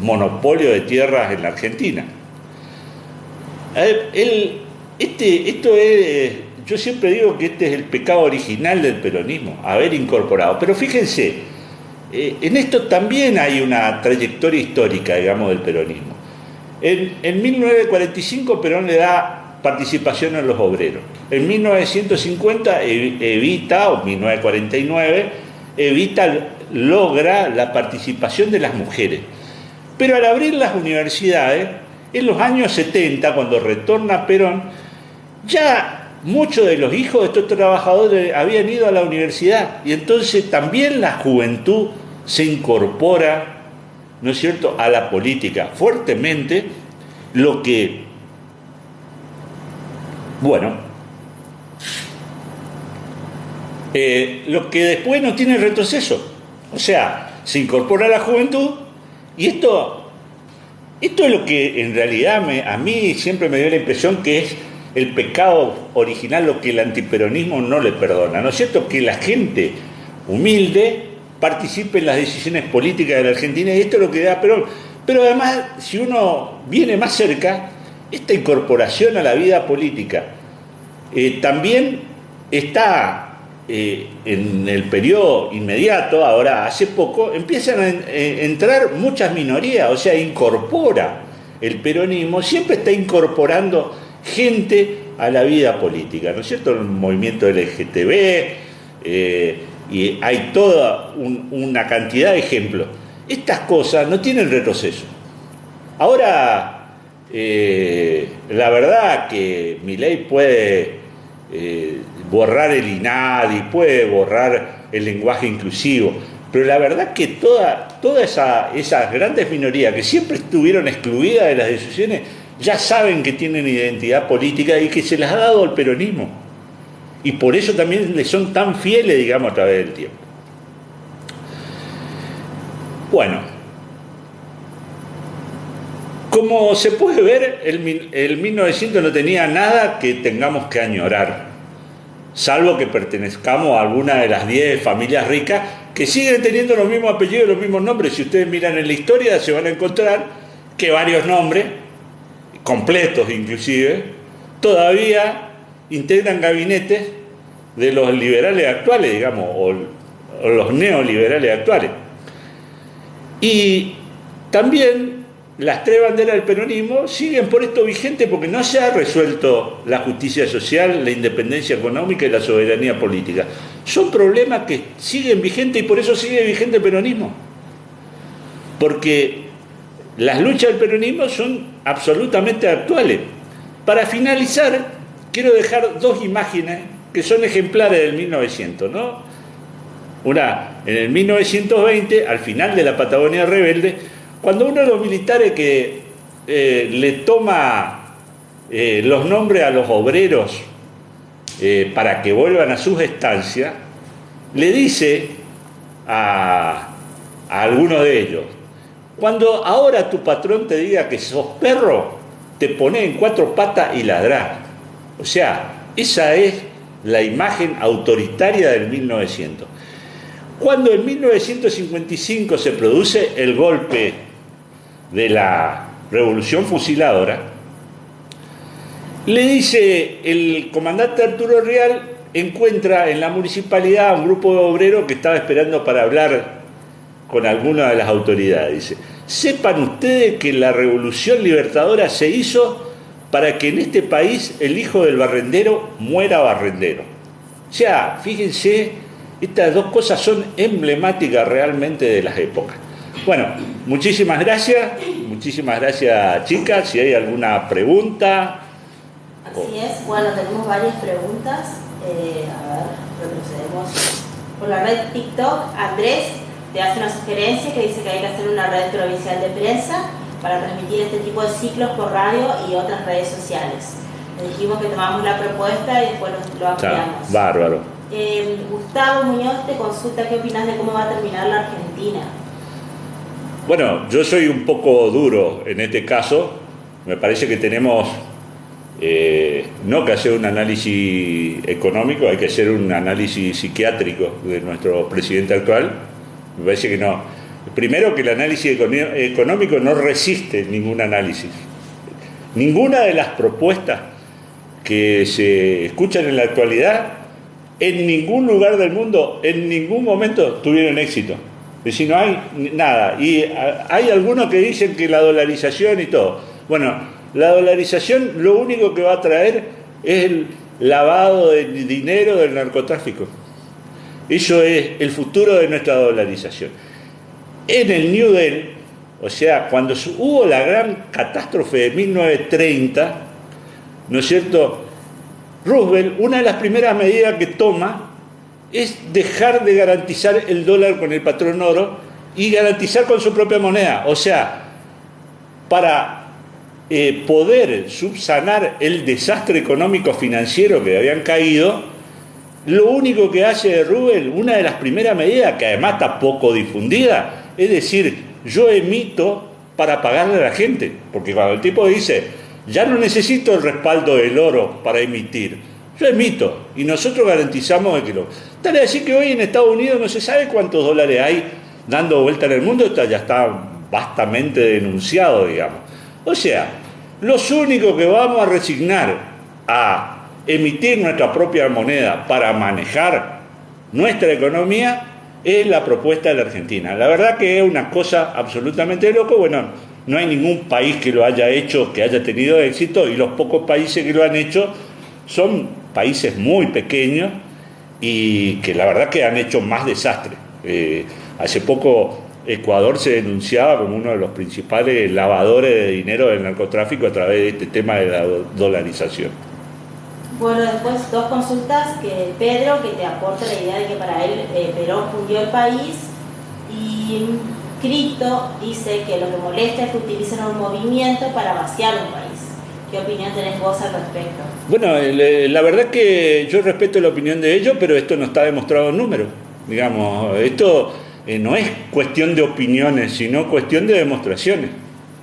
monopolios de tierras en la Argentina. Yo siempre digo que este es el pecado original del peronismo, haber incorporado. Pero fíjense, en esto también hay una trayectoria histórica, digamos, del peronismo. En 1945 Perón le da participación a los obreros. En 1950 evita, o 1949, logra la participación de las mujeres. Pero al abrir las universidades, en los años 70, cuando retorna Perón, ya muchos de los hijos de estos trabajadores habían ido a la universidad y entonces también la juventud se incorpora, ¿no es cierto?, a la política fuertemente, lo que, lo que después no tiene retroceso. O sea, se incorpora a la juventud y esto es lo que en realidad a mí siempre me dio la impresión que es el pecado original, lo que el antiperonismo no le perdona, ¿no es cierto? Que la gente humilde participe en las decisiones políticas de la Argentina, y esto es lo que da Perón. Pero además, si uno viene más cerca, esta incorporación a la vida política también está en el periodo inmediato. Ahora, hace poco, empiezan a entrar muchas minorías, o sea, incorpora el peronismo, siempre está incorporando gente a la vida política, ¿no es cierto? El movimiento LGTB, y hay toda una cantidad de ejemplos. Estas cosas no tienen retroceso. Ahora, la verdad que Milei puede borrar el INADI, puede borrar el lenguaje inclusivo, pero la verdad que todas esas grandes minorías que siempre estuvieron excluidas de las decisiones, ya saben que tienen identidad política y que se las ha dado el peronismo. Y por eso también le son tan fieles, digamos, a través del tiempo. Bueno, como se puede ver, el 1900 no tenía nada que tengamos que añorar, salvo que pertenezcamos a alguna de las 10 familias ricas que siguen teniendo los mismos apellidos y los mismos nombres. Si ustedes miran en la historia, se van a encontrar que varios nombres, completos inclusive, todavía integran gabinetes de los liberales actuales, digamos, o los neoliberales actuales. Y también las 3 banderas del peronismo siguen por esto vigentes, porque no se ha resuelto la justicia social, la independencia económica y la soberanía política. Son problemas que siguen vigentes y por eso sigue vigente el peronismo. Porque las luchas del peronismo son absolutamente actuales. Para finalizar, quiero dejar 2 imágenes que son ejemplares del 1900, ¿no? Una, en el 1920, al final de la Patagonia rebelde, cuando uno de los militares que le toma los nombres a los obreros para que vuelvan a sus estancias, le dice a algunos de ellos: cuando ahora tu patrón te diga que sos perro, te pones en 4 patas y ladrás. O sea, esa es la imagen autoritaria del 1900. Cuando en 1955 se produce el golpe de la Revolución Fusiladora, le dice el comandante Arturo Real, encuentra en la municipalidad a un grupo de obreros que estaba esperando para hablar con alguna de las autoridades. Dice: sepan ustedes que la Revolución Libertadora se hizo para que en este país el hijo del barrendero muera barrendero. O sea, fíjense, estas 2 cosas son emblemáticas realmente de las épocas. Bueno, muchísimas gracias, chicas. Si hay alguna pregunta. Así es, bueno, tenemos varias preguntas. A ver, retrocedemos Por la red TikTok, Andrés te hace una sugerencia que dice que hay que hacer una red provincial de prensa para transmitir este tipo de ciclos por radio y otras redes sociales. Le dijimos que tomamos la propuesta y después lo ampliamos. Claro, bárbaro. Gustavo Muñoz te consulta qué opinas de cómo va a terminar la Argentina. Bueno, yo soy un poco duro en este caso. Me parece que tenemos no que hacer un análisis económico, hay que hacer un análisis psiquiátrico de nuestro presidente actual. Me parece que no. Primero, que el análisis económico no resiste ningún análisis. Ninguna de las propuestas que se escuchan en la actualidad, en ningún lugar del mundo, en ningún momento tuvieron éxito. Es decir, no hay nada. Y hay algunos que dicen que la dolarización y todo. Bueno, la dolarización lo único que va a traer es el lavado de dinero del narcotráfico. Eso es el futuro de nuestra dolarización. En el New Deal, o sea, cuando hubo la gran catástrofe de 1930, ¿no es cierto?, Roosevelt, una de las primeras medidas que toma es dejar de garantizar el dólar con el patrón oro y garantizar con su propia moneda. O sea, para poder subsanar el desastre económico financiero que habían caído, lo único que hace Roosevelt, una de las primeras medidas, que además está poco difundida, es decir, yo emito para pagarle a la gente. Porque cuando el tipo dice, ya no necesito el respaldo del oro para emitir, yo emito y nosotros garantizamos que lo... Tal es decir que hoy en Estados Unidos no se sabe cuántos dólares hay dando vuelta en el mundo, esto ya está vastamente denunciado, digamos. O sea, los únicos que vamos a resignar a emitir nuestra propia moneda para manejar nuestra economía es la propuesta de la Argentina. La verdad que es una cosa absolutamente loco. Bueno, no hay ningún país que lo haya hecho, que haya tenido éxito, y los pocos países que lo han hecho son países muy pequeños y que la verdad que han hecho más desastre. Hace poco Ecuador se denunciaba como uno de los principales lavadores de dinero del narcotráfico a través de este tema de la dolarización. Bueno, después dos consultas, que Pedro, que te aporta la idea de que para él Perón fundió el país, y Cripto dice que lo que molesta es que utilicen un movimiento para vaciar un país. ¿Qué opinión tenés vos al respecto? Bueno, la verdad que yo respeto la opinión de ellos, pero esto no está demostrado en números. Digamos, esto no es cuestión de opiniones, sino cuestión de demostraciones,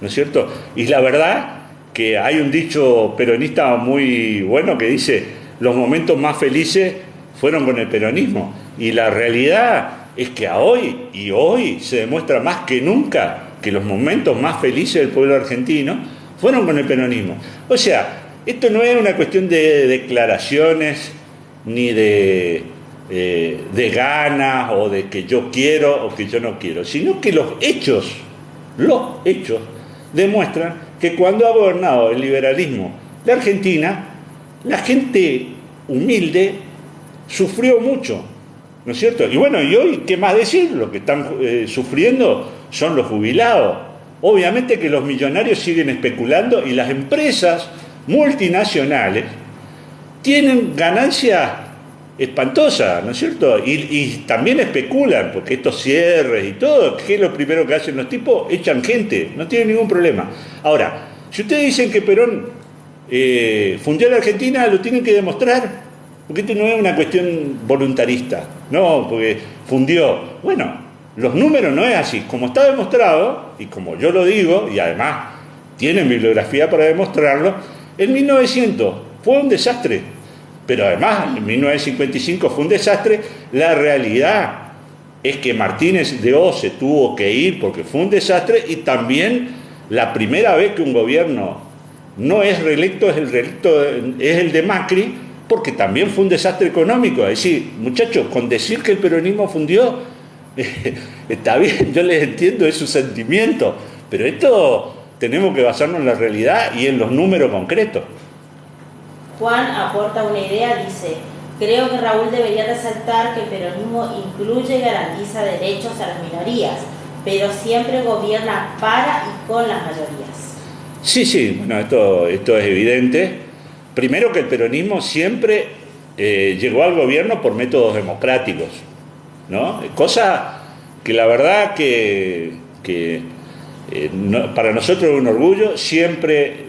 ¿no es cierto? Y la verdad que hay un dicho peronista muy bueno que dice, los momentos más felices fueron con el peronismo. Y la realidad es que hoy se demuestra más que nunca que los momentos más felices del pueblo argentino fueron con el peronismo. O sea, esto no es una cuestión de declaraciones ni de ganas o de que yo quiero o que yo no quiero, sino que los hechos demuestran que cuando ha gobernado el liberalismo de Argentina, la gente humilde sufrió mucho, ¿no es cierto? Y bueno, y hoy, ¿qué más decir? Lo que están sufriendo son los jubilados. Obviamente que los millonarios siguen especulando y las empresas multinacionales tienen ganancias espantosas, ¿no es cierto? Y también especulan, porque estos cierres y todo, ¿qué es lo primero que hacen los tipos? Echan gente, no tienen ningún problema. Ahora, si ustedes dicen que Perón fundió la Argentina, lo tienen que demostrar, porque esto no es una cuestión voluntarista, no, porque fundió. Bueno, los números no es así, como está demostrado, y como yo lo digo, y además tienen bibliografía para demostrarlo, en 1900 fue un desastre, pero además en 1955 fue un desastre. La realidad es que Martínez de Oz se tuvo que ir porque fue un desastre, y también la primera vez que un gobierno no es reelecto es el de Macri, porque también fue un desastre económico. Es decir, muchachos, con decir que el peronismo fundió, está bien, yo les entiendo, es su sentimiento, pero esto tenemos que basarnos en la realidad y en los números concretos. Juan aporta una idea, dice, creo que Raúl debería resaltar que el peronismo incluye y garantiza derechos a las minorías, pero siempre gobierna para y con las mayorías. Sí, bueno, esto es evidente. Primero, que el peronismo siempre llegó al gobierno por métodos democráticos. ¿no? Cosa que la verdad para nosotros es un orgullo, siempre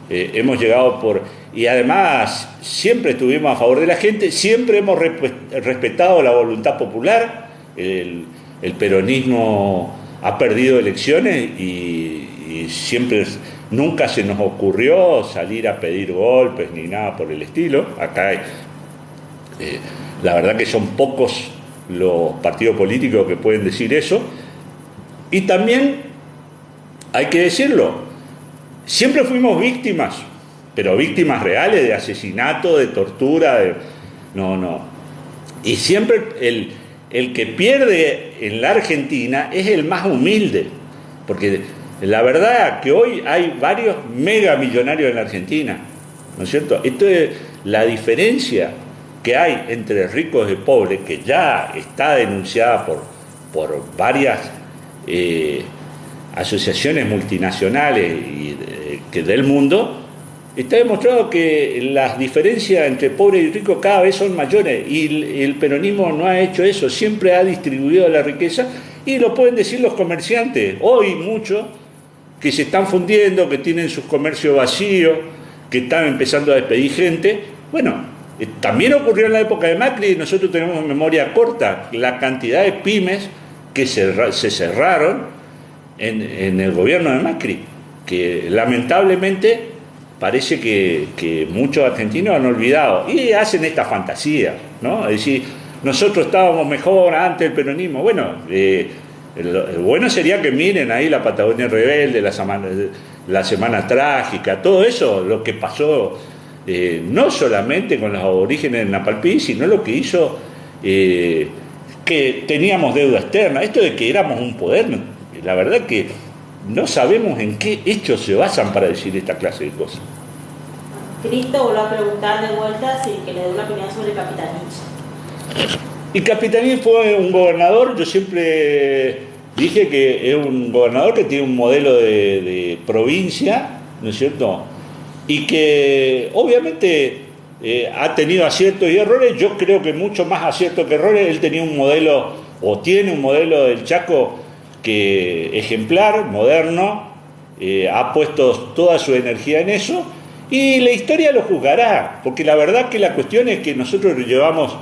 hemos llegado y además siempre estuvimos a favor de la gente, siempre hemos respetado la voluntad popular, el peronismo ha perdido elecciones y siempre, nunca se nos ocurrió salir a pedir golpes ni nada por el estilo. Acá la verdad que son pocos los partidos políticos que pueden decir eso. Y también, hay que decirlo, siempre fuimos víctimas, pero víctimas reales de asesinato, de tortura, no. Y siempre el que pierde en la Argentina es el más humilde, porque la verdad que hoy hay varios megamillonarios en la Argentina, ¿no es cierto? Esto es la diferencia que hay entre ricos y pobres, que ya está denunciada por varias asociaciones multinacionales del mundo. Está demostrado que las diferencias entre pobres y ricos cada vez son mayores, y el peronismo no ha hecho eso, siempre ha distribuido la riqueza, y lo pueden decir los comerciantes, hoy muchos que se están fundiendo, que tienen sus comercios vacíos, que están empezando a despedir gente. Bueno, también ocurrió en la época de Macri, nosotros tenemos memoria corta, la cantidad de pymes que se cerraron en el gobierno de Macri, que lamentablemente parece que muchos argentinos han olvidado y hacen esta fantasía, ¿no? Es decir, nosotros estábamos mejor antes del peronismo. Bueno, bueno sería que miren ahí la Patagonia Rebelde, la semana trágica, todo eso, lo que pasó, no solamente con los aborígenes de Napalpí, sino lo que hizo, que teníamos deuda externa, esto de que éramos un poder, la verdad que no sabemos en qué hechos se basan para decir esta clase de cosas. Cristo volvió a preguntar de vuelta si que le dé una opinión sobre Capitanich. Y Capitanich fue un gobernador, yo siempre dije que es un gobernador que tiene un modelo de provincia, ¿no es cierto? Y que obviamente ha tenido aciertos y errores, yo creo que mucho más aciertos que errores. Él tenía un modelo, o tiene un modelo del Chaco que ejemplar, moderno, ha puesto toda su energía en eso, y la historia lo juzgará, porque la verdad que la cuestión es que nosotros llevamos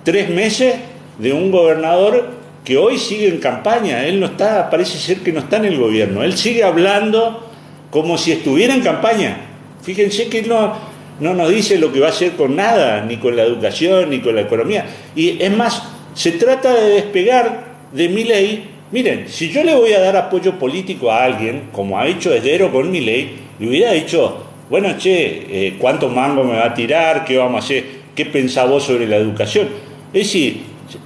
3 meses de un gobernador que hoy sigue en campaña. Él no está, parece ser que no está en el gobierno, él sigue hablando como si estuviera en campaña. Fíjense que él no nos dice lo que va a hacer con nada, ni con la educación, ni con la economía, y es más, se trata de despegar de Milei. Miren, si yo le voy a dar apoyo político a alguien, como ha hecho Esdero con Milei, le hubiera dicho, bueno, ¿cuántos mangos me va a tirar? ¿Qué vamos a hacer? ¿Qué pensás vos sobre la educación? Es decir,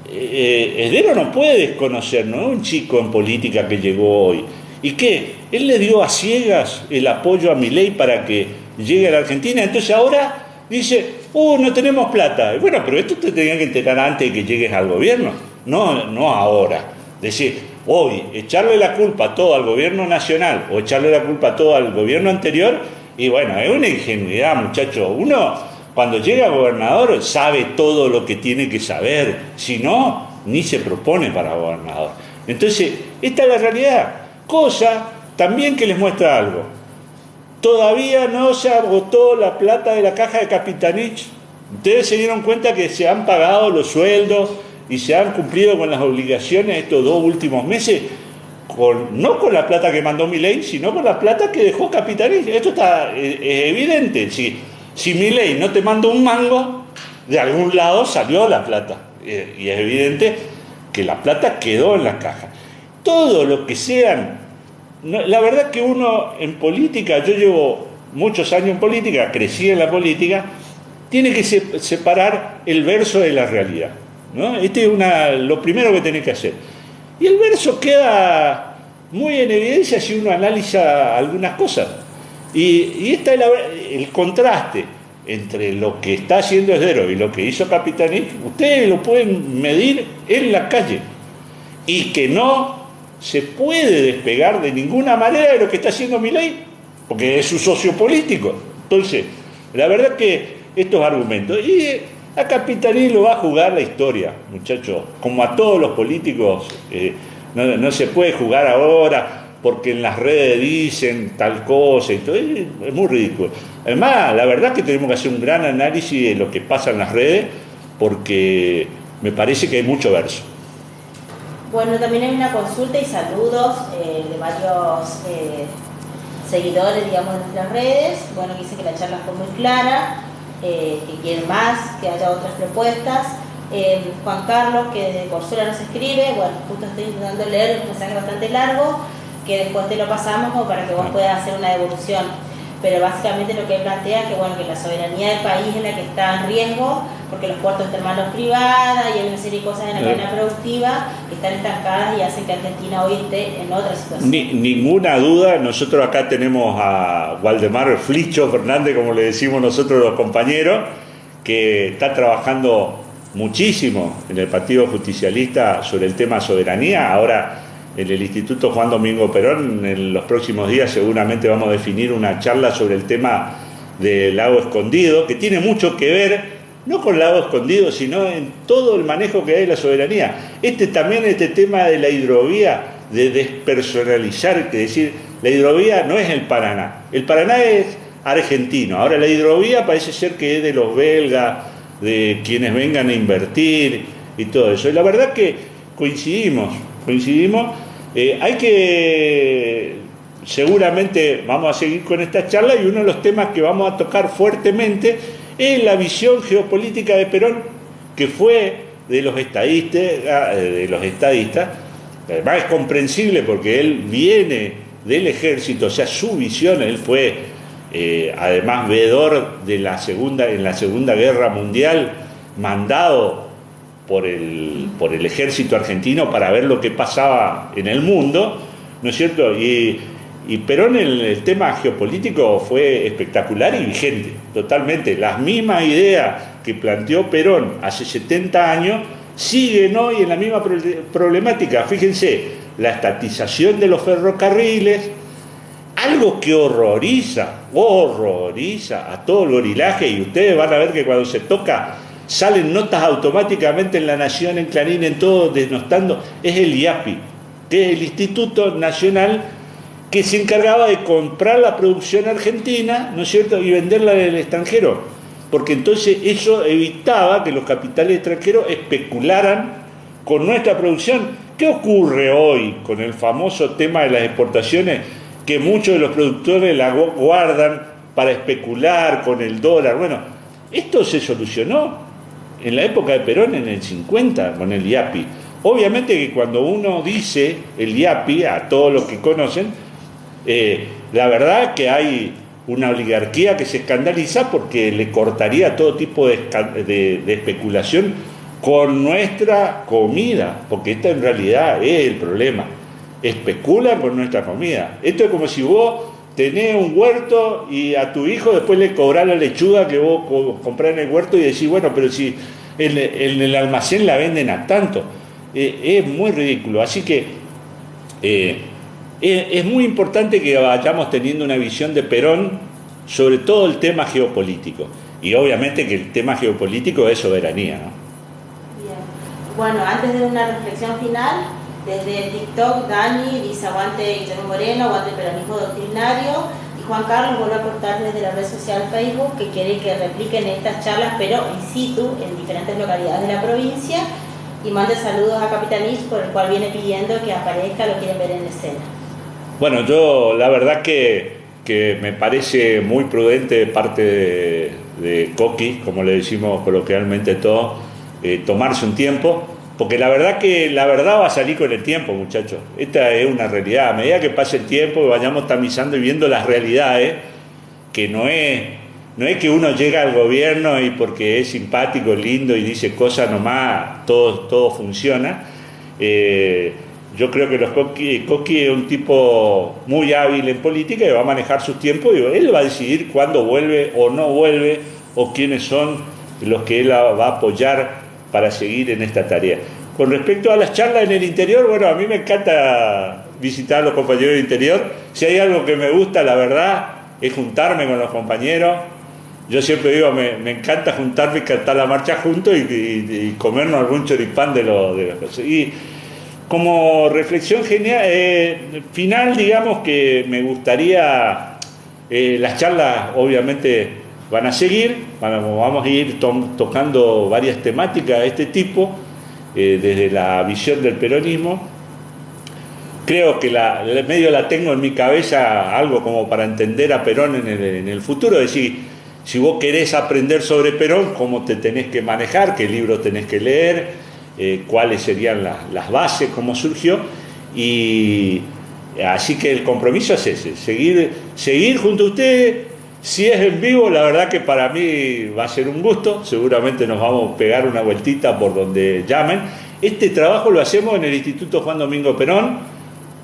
Esdero no puede desconocer, no es un chico en política que llegó hoy. ¿Y qué? Él le dio a ciegas el apoyo a Milei para que llegue a la Argentina, entonces ahora dice, no tenemos plata. Bueno, pero esto te tenía que enterar antes de que llegues al gobierno, no ahora. Decir, hoy, echarle la culpa todo al gobierno nacional o echarle la culpa todo al gobierno anterior, y bueno, es una ingenuidad, muchachos. Uno, cuando llega a gobernador, sabe todo lo que tiene que saber, si no, ni se propone para gobernador. Entonces, esta es la realidad. Cosa también que les muestra algo. Todavía no se agotó la plata de la caja de Capitanich. Ustedes se dieron cuenta que se han pagado los sueldos y se han cumplido con las obligaciones estos 2 últimos meses, no con la plata que mandó Milei, sino con la plata que dejó Capitanich. Esto es evidente. Si Milei no te mandó un mango, de algún lado salió la plata. Y es evidente que la plata quedó en la caja. Todo lo que sean... la verdad que uno en política, yo llevo muchos años en política, crecí en la política, tiene que separar el verso de la realidad, ¿no? Este es lo primero que tenés que hacer. Y el verso queda muy en evidencia si uno analiza algunas cosas. Y este es el contraste entre lo que está haciendo Esdero y lo que hizo Capitanich. Ustedes lo pueden medir en la calle. Y que no se puede despegar de ninguna manera de lo que está haciendo Milei, porque es su socio político. Entonces, la verdad que estos argumentos... Y A Capitanich lo va a jugar la historia, muchachos. Como a todos los políticos, no se puede jugar ahora porque en las redes dicen tal cosa y todo. Es muy ridículo. Además, la verdad es que tenemos que hacer un gran análisis de lo que pasa en las redes, porque me parece que hay mucho verso. Bueno, también hay una consulta y saludos de varios seguidores, digamos, de nuestras redes. Bueno, dice que la charla fue muy clara, que quieren más, que haya otras propuestas. Juan Carlos, que desde Corzuela nos escribe, bueno, justo estoy intentando leer un mensaje bastante largo, que después te lo pasamos como para que vos puedas hacer una devolución. Pero básicamente lo que él plantea es que, bueno, que la soberanía del país es la que está en riesgo, porque los puertos están en manos privadas y hay una serie de cosas en la cadena productiva que están estancadas y hacen que Argentina hoy esté en otra situación. Ninguna duda, nosotros acá tenemos a Waldemar Flicho Fernández, como le decimos nosotros los compañeros, que está trabajando muchísimo en el Partido Justicialista sobre el tema soberanía. Ahora, en el Instituto Juan Domingo Perón, en los próximos días seguramente vamos a definir una charla sobre el tema del lago escondido, que tiene mucho que ver, no con el lago escondido, sino en todo el manejo que hay de la soberanía. También este tema de la hidrovía, de despersonalizar, es decir, la hidrovía no es el Paraná es argentino. Ahora la hidrovía parece ser que es de los belgas, de quienes vengan a invertir y todo eso. Y la verdad que coincidimos. Hay que, seguramente vamos a seguir con esta charla, y uno de los temas que vamos a tocar fuertemente es la visión geopolítica de Perón, que fue de los estadistas. Además es comprensible porque él viene del ejército, o sea, su visión, él fue además veedor de en la Segunda Guerra Mundial, mandado por el ejército argentino para ver lo que pasaba en el mundo, ¿no es cierto? Y Perón en el tema geopolítico fue espectacular y vigente, totalmente. Las mismas ideas que planteó Perón hace 70 años siguen hoy en la misma problemática. Fíjense, la estatización de los ferrocarriles, algo que horroriza a todo el gorilaje, y ustedes van a ver que cuando se toca salen notas automáticamente en La Nación, en Clarín, en todo, denostando, es el IAPI, que es el Instituto Nacional que se encargaba de comprar la producción argentina, ¿no es cierto?, y venderla en el extranjero, porque entonces eso evitaba que los capitales extranjeros especularan con nuestra producción. ¿Qué ocurre hoy con el famoso tema de las exportaciones? Que muchos de los productores la guardan para especular con el dólar. Bueno, esto se solucionó en la época de Perón, en el 50, con el IAPI. Obviamente que cuando uno dice el IAPI, a todos los que conocen, la verdad que hay una oligarquía que se escandaliza porque le cortaría todo tipo de especulación con nuestra comida, porque esto en realidad es el problema. Especulan con nuestra comida. Esto es como si vos tenés un huerto y a tu hijo después le cobrás la lechuga que vos comprás en el huerto y decís, bueno, pero si en el almacén la venden a tanto. Es muy ridículo. Así que es muy importante que vayamos teniendo una visión de Perón sobre todo el tema geopolítico. Y obviamente que el tema geopolítico es soberanía, ¿no? Bien. Bueno, antes de una reflexión final, desde TikTok, Dani dice aguante Guillermo Moreno, aguante el peronismo doctrinario, y Juan Carlos vuelve a aportar desde la red social Facebook que quiere que repliquen estas charlas, pero in situ, en diferentes localidades de la provincia, y mande saludos a Capitanich, por el cual viene pidiendo que aparezca, lo quieren ver en escena. Bueno, yo la verdad que me parece muy prudente de parte de Coqui, como le decimos coloquialmente todos, tomarse un tiempo, porque la verdad va a salir con el tiempo, muchachos. Esta es una realidad. A medida que pase el tiempo, vayamos tamizando y viendo las realidades, que no es que uno llega al gobierno y porque es simpático, lindo y dice cosas nomás, todo funciona. Yo creo que Coqui es un tipo muy hábil en política y va a manejar sus tiempos, y él va a decidir cuándo vuelve o no vuelve, o quiénes son los que él va a apoyar para seguir en esta tarea. Con respecto a las charlas en el interior, bueno, a mí me encanta visitar a los compañeros del interior. Si hay algo que me gusta, la verdad, es juntarme con los compañeros, yo siempre digo, me encanta juntarme y cantar la marcha juntos y comernos algún choripán de las cosas. Y como reflexión genial, final, digamos que me gustaría, las charlas obviamente van a seguir, vamos a ir tocando varias temáticas de este tipo, desde la visión del peronismo. Creo que medio la tengo en mi cabeza, algo como para entender a Perón en el futuro, es decir, si vos querés aprender sobre Perón, cómo te tenés que manejar, qué libros tenés que leer, cuáles serían las bases, cómo surgió, y así que el compromiso es ese, seguir junto a ustedes. Si es en vivo, la verdad que para mí va a ser un gusto, seguramente nos vamos a pegar una vueltita por donde llamen. Este trabajo lo hacemos en el Instituto Juan Domingo Perón,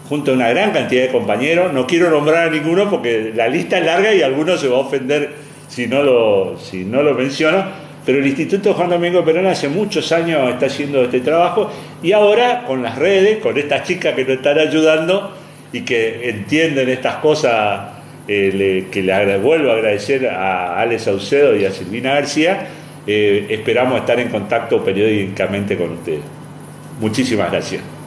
junto a una gran cantidad de compañeros. No quiero nombrar a ninguno porque la lista es larga y alguno se va a ofender si no lo menciono, pero el Instituto Juan Domingo Perón hace muchos años está haciendo este trabajo, y ahora con las redes, con estas chicas que nos están ayudando y que entienden estas cosas, que le vuelvo a agradecer a Ale Saucedo y a Silvina García, esperamos estar en contacto periódicamente con ustedes. Muchísimas gracias.